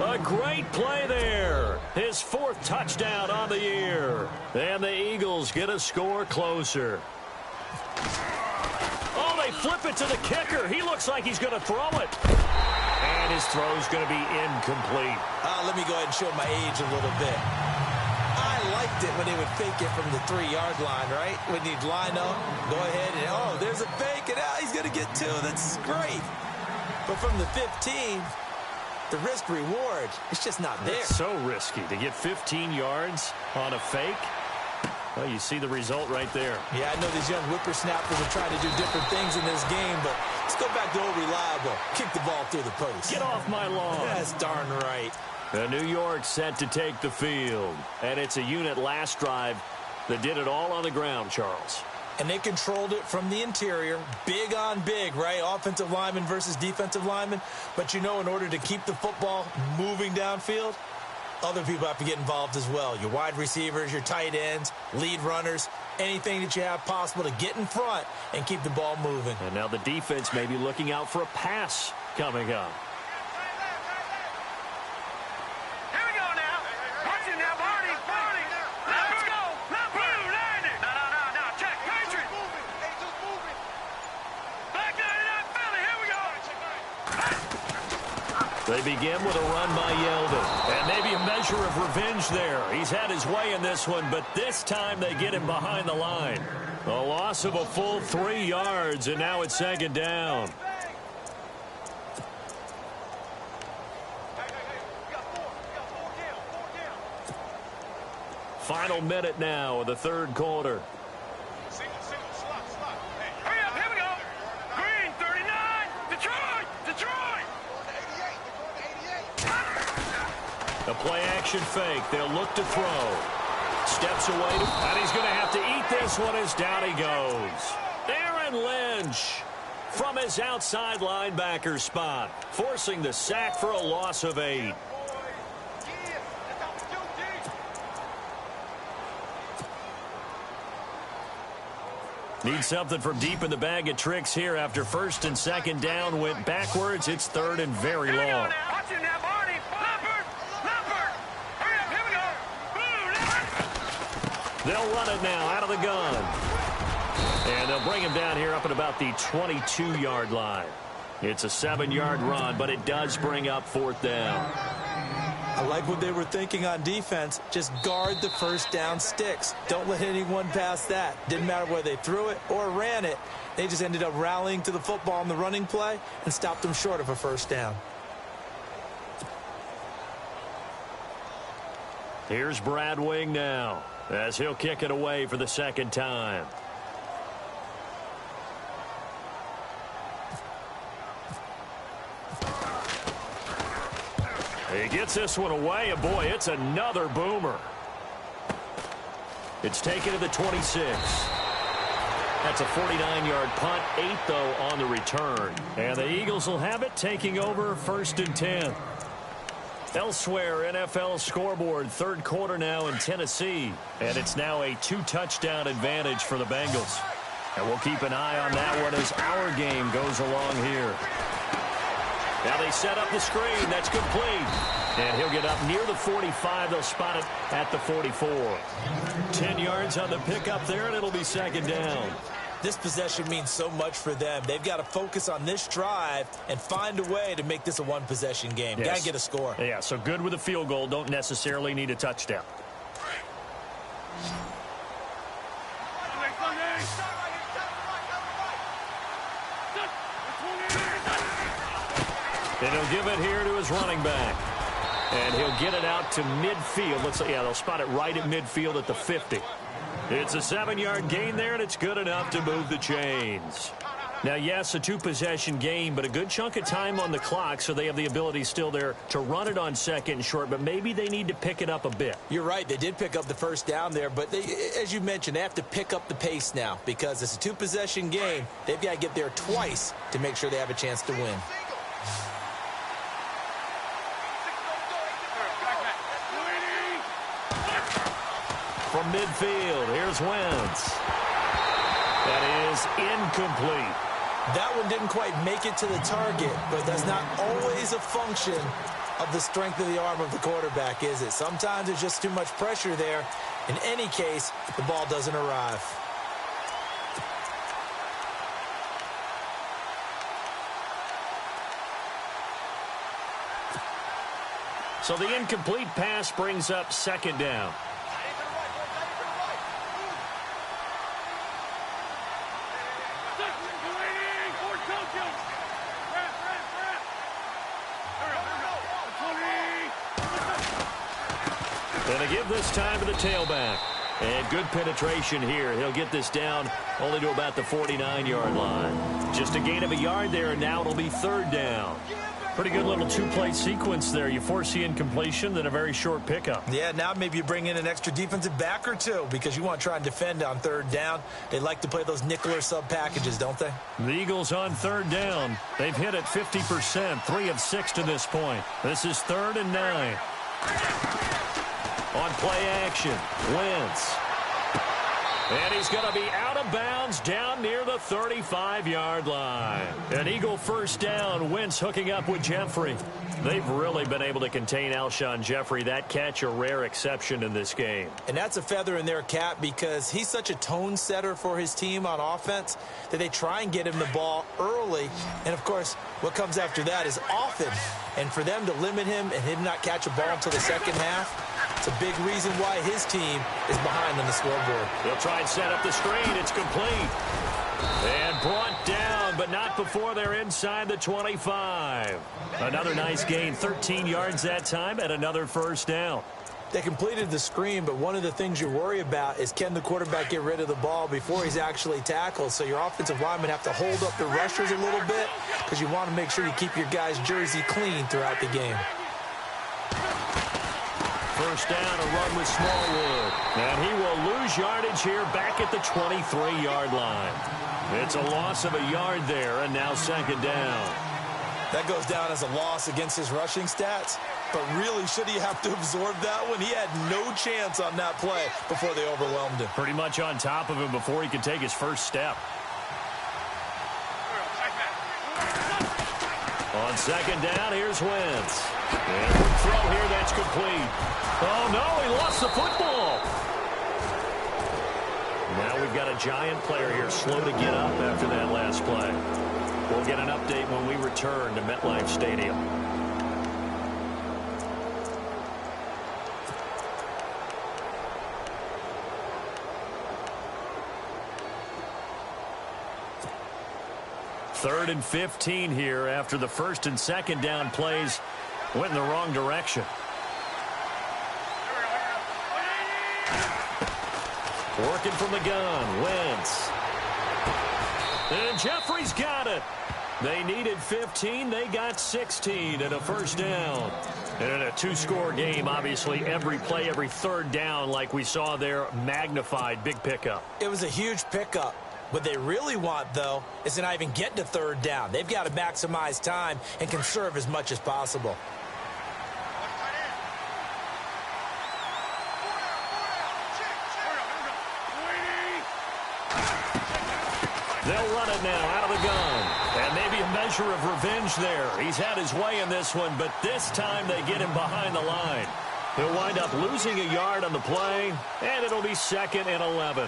A great play there. His 4th touchdown on the year. And the Eagles get a score closer. Oh, they flip it to the kicker. He looks like he's going to throw it. And his throw's going to be incomplete. Let me go ahead and show my age a little bit. I liked it when they would fake it from the 3-yard line, right? When you'd line up, go ahead, and oh, there's a fake, and he's going to get 2. That's great. But from the 15, the risk-reward, it's just not there. It's so risky to get 15 yards on a fake. Well, you see the result right there. Yeah, I know these young whippersnappers are trying to do different things in this game, but let's go back to old reliable. Kick the ball through the post. Get off my lawn. That's darn right. The New York set to take the field. And it's a unit last drive that did it all on the ground, Charles. And they controlled it from the interior. Big on big, right? Offensive lineman versus defensive lineman. But, in order to keep the football moving downfield, other people have to get involved as well. Your wide receivers, your tight ends, lead runners, anything that you have possible to get in front and keep the ball moving. And now the defense may be looking out for a pass coming up. Here we go now. Watch it now, Barney. Let's go. Blue, line it. No. Check. Patriot. Back down in that belly. Here we go. They begin with a run by Yeldon. And maybe a measure of revenge there. He's had his way in this one, but this time they get him behind the line. A loss of a full 3 yards, and now it's second down. Final minute now of the third quarter. Hurry up. Here we go. Green, 39. Detroit. The play-action fake. They'll look to throw. Steps away, and he's going to have to eat this one as down he goes. Aaron Lynch from his outside linebacker spot, forcing the sack for a loss of 8. Need something from deep in the bag of tricks here after first and second down went backwards. It's third and very long. Watch it now, Barney. Leopard. Hurry up. Here we go. They'll run it now out of the gun. And they'll bring him down here up at about the 22-yard line. It's a 7-yard run, but it does bring up fourth down. I like what they were thinking on defense. Just guard the first down sticks. Don't let anyone pass that. Didn't matter whether they threw it or ran it. They just ended up rallying to the football on the running play and stopped them short of a first down. Here's Brad Wing now as he'll kick it away for the second time. He gets this one away, and boy, it's another boomer. It's taken to the 26. That's a 49-yard punt, 8 though on the return. And the Eagles will have it, taking over first and 10. Elsewhere, NFL scoreboard, third quarter now in Tennessee. And it's now a 2-touchdown advantage for the Bengals. And we'll keep an eye on that one as our game goes along here. Now they set up the screen. That's complete. And he'll get up near the 45. They'll spot it at the 44. 10 yards on the pickup there, and it'll be second down. This possession means so much for them. They've got to focus on this drive and find a way to make this a one-possession game. Yes. Got to get a score. Yeah, so good with a field goal. Don't necessarily need a touchdown. And he'll give it here to his running back. And he'll get it out to midfield. They'll spot it right at midfield at the 50. It's a 7-yard gain there, and it's good enough to move the chains. Now, yes, a 2-possession game, but a good chunk of time on the clock, so they have the ability still there to run it on second and short, but maybe they need to pick it up a bit. You're right. They did pick up the first down there, but they, as you mentioned, they have to pick up the pace now because it's a 2-possession game. They've got to get there twice to make sure they have a chance to win. From midfield, here's Wentz. That is incomplete. That one didn't quite make it to the target, but that's not always a function of the strength of the arm of the quarterback, is it? Sometimes there's just too much pressure there. In any case, the ball doesn't arrive. So the incomplete pass brings up second down. Going to give this time to the tailback. And good penetration here. He'll get this down only to about the 49-yard line. Just a gain of a yard there, and now it'll be third down. Pretty good little two-play sequence there. You force the incompletion, then a very short pickup. Yeah, now maybe you bring in an extra defensive back or two because you want to try and defend on third down. They like to play those nickel or sub packages, don't they? The Eagles on third down. They've hit it 50%, 3 of 6 to this point. This is 3rd and 9. On play action, Wentz. And he's going to be out of bounds down near the 35-yard line. An Eagle first down. Wentz hooking up with Jeffrey. They've really been able to contain Alshon Jeffrey. That catch a rare exception in this game. And that's a feather in their cap because he's such a tone setter for his team on offense that they try and get him the ball early. And, of course, what comes after that is often. And for them to limit him and him not catch a ball until the second half, it's a big reason why his team is behind on the scoreboard. They'll try and set up the screen. It's complete. And brought down, but not before they're inside the 25. Another nice gain, 13 yards that time, and another first down. They completed the screen, but one of the things you worry about is can the quarterback get rid of the ball before he's actually tackled? So your offensive linemen have to hold up the rushers a little bit because you want to make sure you keep your guy's jersey clean throughout the game. First down, a run with Smallwood. And he will lose yardage here back at the 23-yard line. It's a loss of a yard there, and now second down. That goes down as a loss against his rushing stats. But really, should he have to absorb that one? He had no chance on that play before they overwhelmed him. Pretty much on top of him before he could take his first step. On second down, here's Wentz. And throw here, that's complete. Oh, no, he lost the football. Now we've got a giant player here slow to get up after that last play. We'll get an update when we return to MetLife Stadium. Third and 15 here after the first and second down plays went in the wrong direction. Working from the gun, Wentz. And Jeffrey's got it. They needed 15. They got 16 and a first down. And in a two-score game, obviously, every play, every third down, like we saw there, magnified, big pickup. It was a huge pickup. What they really want, though, is to not even get to third down. They've got to maximize time and conserve as much as possible. They'll run it now out of the gun. And maybe a measure of revenge there. He's had his way in this one, but this time they get him behind the line. He'll wind up losing a yard on the play, and it'll be second and 11.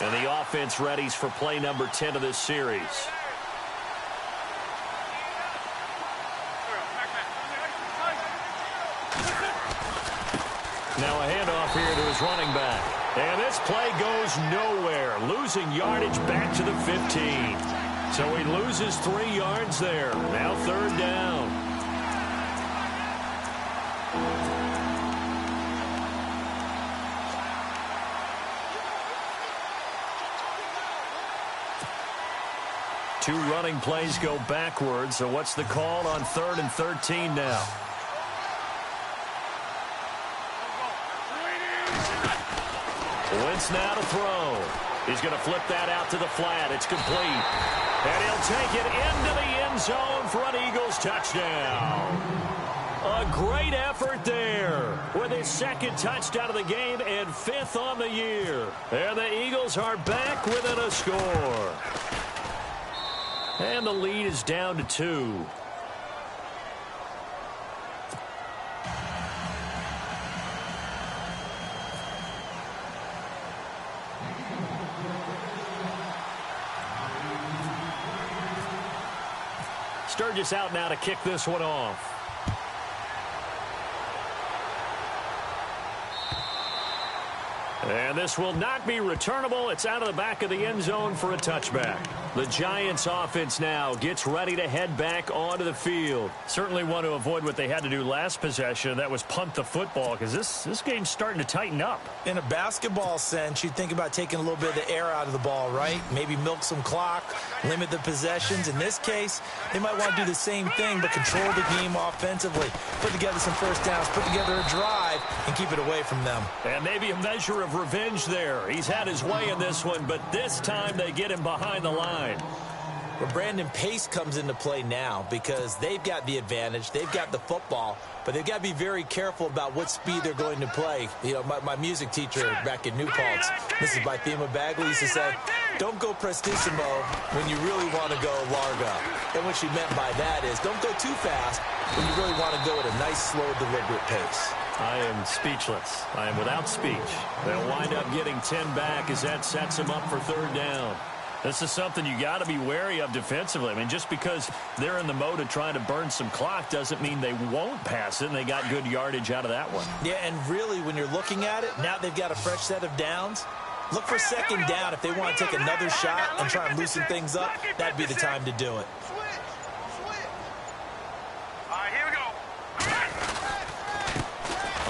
And the offense readies for play number 10 of this series. Now a handoff here to his running back. And this play goes nowhere. Losing yardage back to the 15. So he loses 3 yards there. Now third down. Two running plays go backwards, so what's the call on third and 13 now? Wentz now to throw. He's going to flip that out to the flat. It's complete. And he'll take it into the end zone for an Eagles touchdown. A great effort there with his second touchdown of the game and 5th on the year. And the Eagles are back within a score. And the lead is down to 2. Sturgis out now to kick this one off. And this will not be returnable. It's out of the back of the end zone for a touchback. The Giants offense now gets ready to head back onto the field. Certainly want to avoid what they had to do last possession. That was punt the football, because this game's starting to tighten up. In a basketball sense, you think about taking a little bit of the air out of the ball, right? Maybe milk some clock, limit the possessions. In this case, they might want to do the same thing, but control the game offensively. Put together some first downs, put together a drive, and keep it away from them. And maybe a measure of revenge there. He's had his way in this one, but this time they get him behind the line. Well, Brandon, pace comes into play now because they've got the advantage. They've got the football, but they've got to be very careful about what speed they're going to play. You know, my music teacher back in New Paltz, Mrs. Bythema Bagley, used to say, don't go prestissimo when you really want to go largo. And what she meant by that is don't go too fast when you really want to go at a nice, slow, deliberate pace. I am speechless. I am without speech. They'll wind up getting 10 back as that sets them up for third down. This is something you got to be wary of defensively. I mean, just because they're in the mode of trying to burn some clock doesn't mean they won't pass it, and they got good yardage out of that one. Yeah, and really, when you're looking at it, now they've got a fresh set of downs. Look for second down. If they want to take another shot and try and loosen things up, that'd be the time to do it. All right, here we go.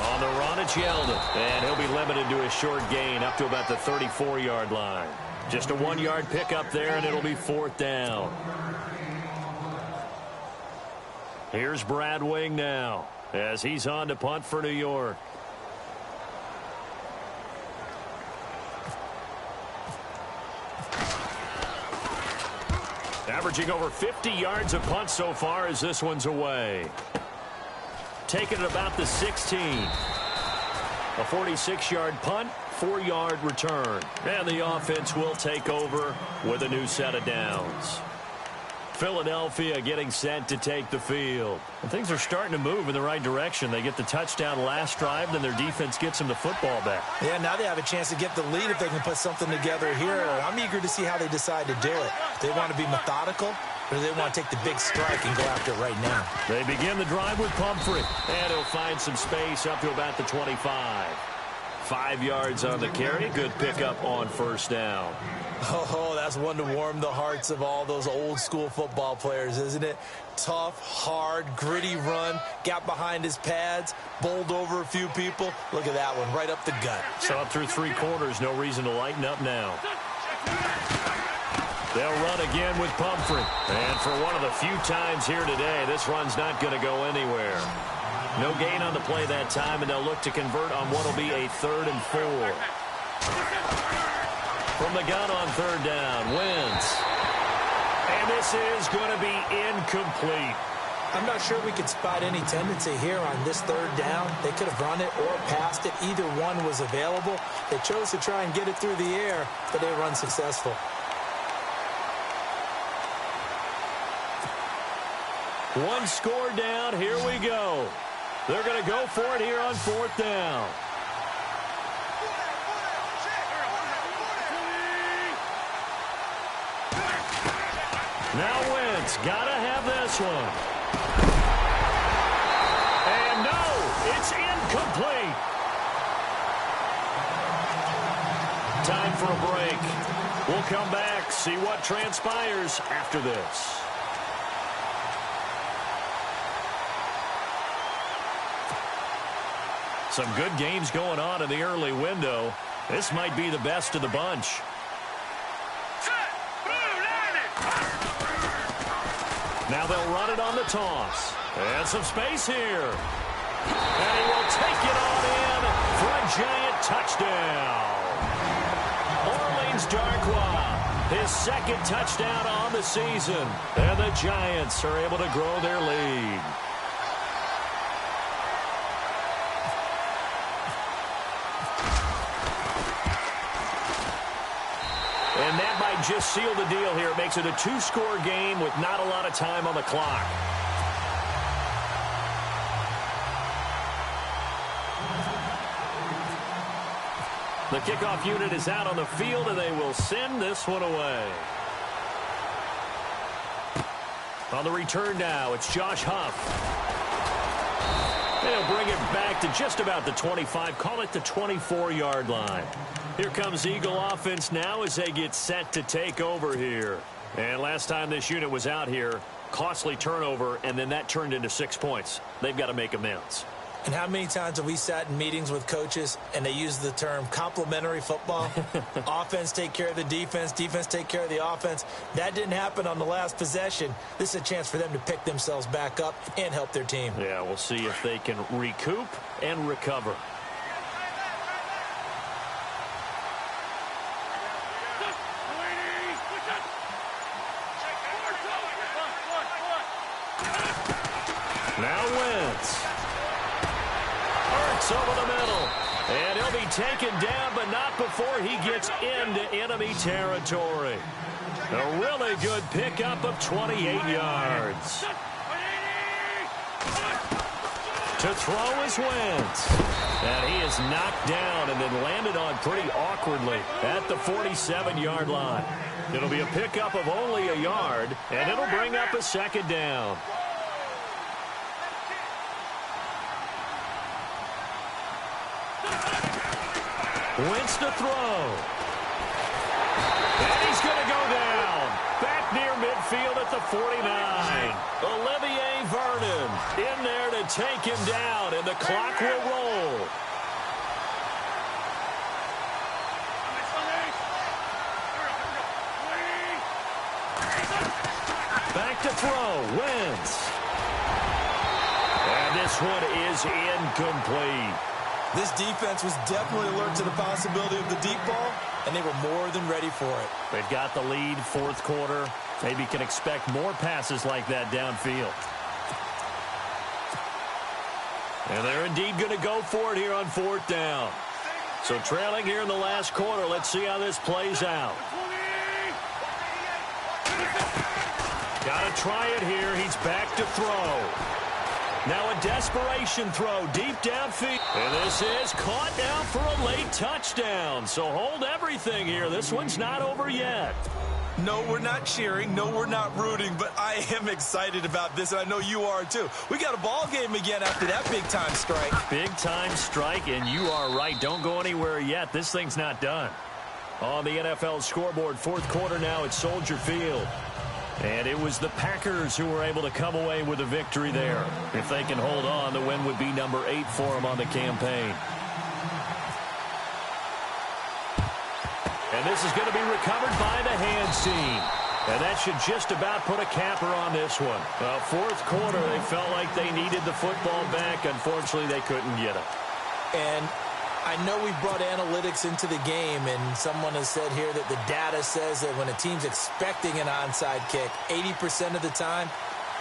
On the run, it's Yeldon, and he'll be limited to a short gain up to about the 34-yard line. Just a 1-yard pickup there, and it'll be fourth down. Here's Brad Wing now as he's on to punt for New York. Averaging over 50 yards a punt so far as this one's away. Taking it about the 16. A 46-yard punt, 4-yard return. And the offense will take over with a new set of downs. Philadelphia getting set to take the field. And things are starting to move in the right direction. They get the touchdown last drive, then their defense gets them the football back. Yeah, now they have a chance to get the lead if they can put something together here. I'm eager to see how they decide to do it. They want to be methodical, or do they want to take the big strike and go after it right now? They begin the drive with Pumphrey, and he'll find some space up to about the 25. 5 yards on the carry. Good pickup on first down. Oh, that's one to warm the hearts of all those old school football players, isn't it? Tough, hard, gritty run. Got behind his pads, bowled over a few people. Look at that one, right up the gut. So up through 3 quarters, no reason to lighten up now. They'll run again with Pumphrey. And for one of the few times here today, this run's not going to go anywhere. No gain on the play that time, and they'll look to convert on what will be a 3rd and 4. From the gun on third down, Wentz. And this is going to be incomplete. I'm not sure we could spot any tendency here on this third down. They could have run it or passed it. Either one was available. They chose to try and get it through the air, but they were unsuccessful. One score down. Here we go. They're going to go for it here on fourth down. Now Wentz got to have this one. And no, it's incomplete. Time for a break. We'll come back, see what transpires after this. Some good games going on in the early window. This might be the best of the bunch. Now they'll run it on the toss. And some space here. And he will take it on in for a giant touchdown. Orleans Darkwa, his 2nd touchdown on the season. And the Giants are able to grow their lead. And that might just seal the deal here. It makes it a 2-score game with not a lot of time on the clock. The kickoff unit is out on the field, and they will send this one away. On the return now, it's Josh Huff. They'll bring it back to just about the 25, call it the 24-yard line. Here comes Eagle offense now as they get set to take over here. And last time this unit was out here, costly turnover, and then that turned into 6 points. They've got to make amends. And how many times have we sat in meetings with coaches and they use the term complementary football? Offense take care of the defense, defense take care of the offense. That didn't happen on the last possession. This is a chance for them to pick themselves back up and help their team. Yeah, we'll see if they can recoup and recover. Now Wentz. Over the middle, and he'll be taken down, but not before he gets into enemy territory. A really good pickup of 28 yards. To throw is Wentz, and he is knocked down and then landed on pretty awkwardly at the 47-yard line. It'll be a pickup of only a yard, and it'll bring up a second down. Wentz to throw. And he's going to go down. Back near midfield at the 49. Olivier Vernon in there to take him down, and the clock will roll. Back to throw. Wentz. And this one is incomplete. This defense was definitely alert to the possibility of the deep ball, and they were more than ready for it. They've got the lead, fourth quarter. Maybe can expect more passes like that downfield. And they're indeed going to go for it here on fourth down. So trailing here in the last quarter, let's see how this plays out. Got to try it here. He's back to throw. Now a desperation throw deep downfield. And this is caught now for a late touchdown. So hold everything here. This one's not over yet. No, we're not cheering. No, we're not rooting. But I am excited about this, and I know you are too. We got a ball game again after that big-time strike. Big-time strike, and you are right. Don't go anywhere yet. This thing's not done. On the NFL scoreboard, fourth quarter now at Soldier Field. And it was the Packers who were able to come away with a victory there. If they can hold on, the win would be number 8 for them on the campaign. And this is going to be recovered by the hands team. And that should just about put a capper on this one. Fourth quarter, they felt like they needed the football back. Unfortunately, they couldn't get it. And I know we've brought analytics into the game, and someone has said here that the data says that when a team's expecting an onside kick, 80% of the time,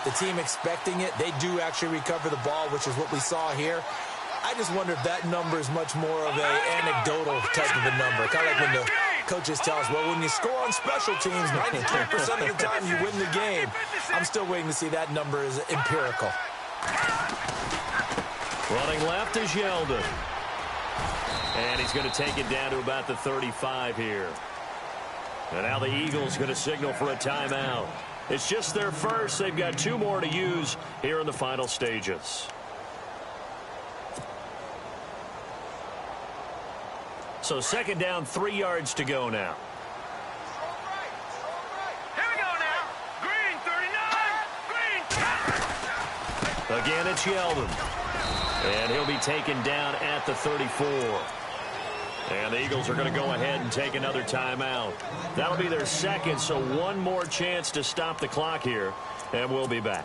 the team expecting it, they do actually recover the ball, which is what we saw here. I just wonder if that number is much more of an anecdotal type of a number. Kind of like when the coaches tell us, well, when you score on special teams, 93% of the time you win the game. I'm still waiting to see that number is empirical. Running left is Yeldon. And he's going to take it down to about the 35 here. And now the Eagles going to signal for a timeout. It's just their first. They've got 2 more to use here in the final stages. So second down, 3 yards to go now. Here we go now. Green 39. Green. Again, it's Yeldon. And he'll be taken down at the 34. And the Eagles are going to go ahead and take another timeout. That'll be their second, so one more chance to stop the clock here, and we'll be back.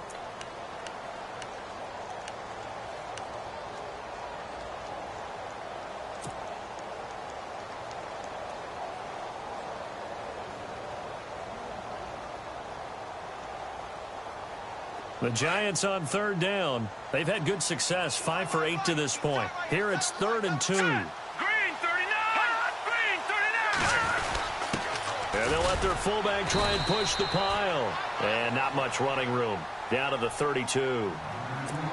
The Giants on third down. They've had good success, 5 for 8 to this point. Here it's 3rd and 2. And they'll let their fullback try and push the pile. And not much running room. Down to the 32.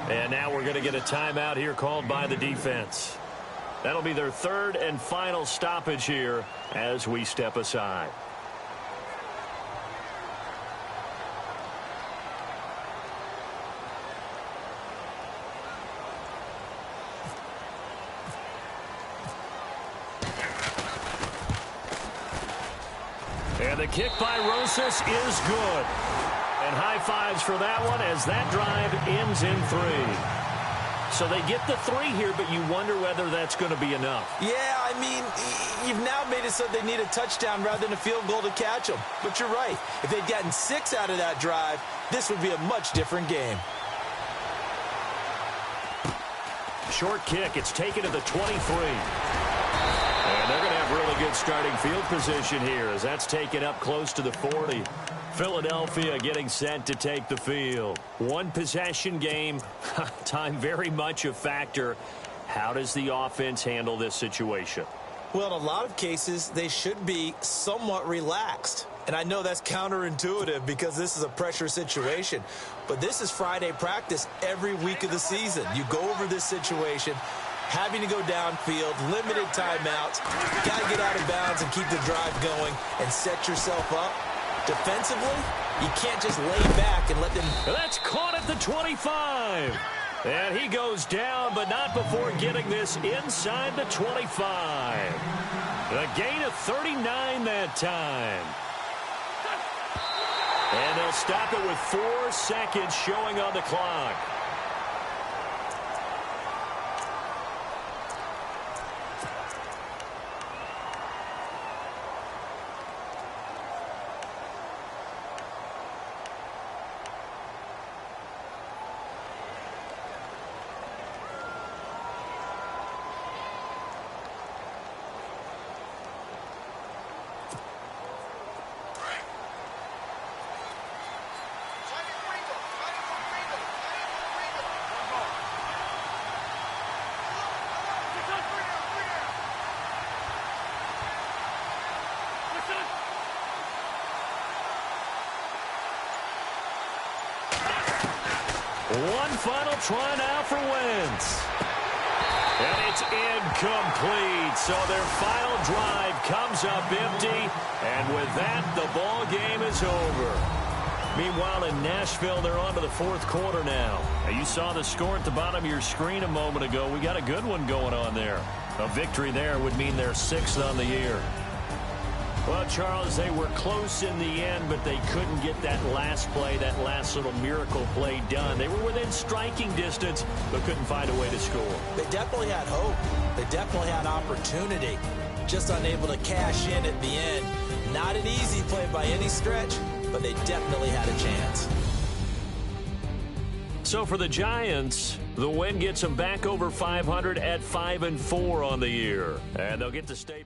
And now we're going to get a timeout here called by the defense. That'll be their 3rd and final stoppage here as we step aside. the kick by Rosas is good. And high fives for that one as that drive ends in 3. So they get the 3 here, but you wonder whether that's going to be enough. Yeah, I mean, you've now made it so they need a touchdown rather than a field goal to catch them. But you're right. If they'd gotten 6 out of that drive, this would be a much different game. Short kick. It's taken to the 23. And they're going to have really good starting field position here as that's taken up close to the 40. Philadelphia getting set to take the field. One possession game. Time very much a factor. How does the offense handle this situation? Well, in a lot of cases, they should be somewhat relaxed. And I know that's counterintuitive because this is a pressure situation. But this is Friday practice every week of the season. You go over this situation, having to go downfield, limited timeouts. Got to get out of bounds and keep the drive going and set yourself up. Defensively, you can't just lay back and let them... That's caught at the 25. And he goes down, but not before getting this inside the 25. A gain of 39 that time. And they'll stop it with 4 seconds showing on the clock. One final try now for Wentz. And it's incomplete. So their final drive comes up empty. And with that, the ball game is over. Meanwhile, in Nashville, they're on to the 4th quarter now. You saw the score at the bottom of your screen a moment ago. We got a good one going on there. A victory there would mean they're 6th on the year. Well, Charles, they were close in the end, but they couldn't get that last play, that last little miracle play done. They were within striking distance, but couldn't find a way to score. They definitely had hope. They definitely had opportunity. Just unable to cash in at the end. Not an easy play by any stretch, but they definitely had a chance. So for the Giants, the win gets them back over 500 at 5-4 on the year. And they'll get to stay...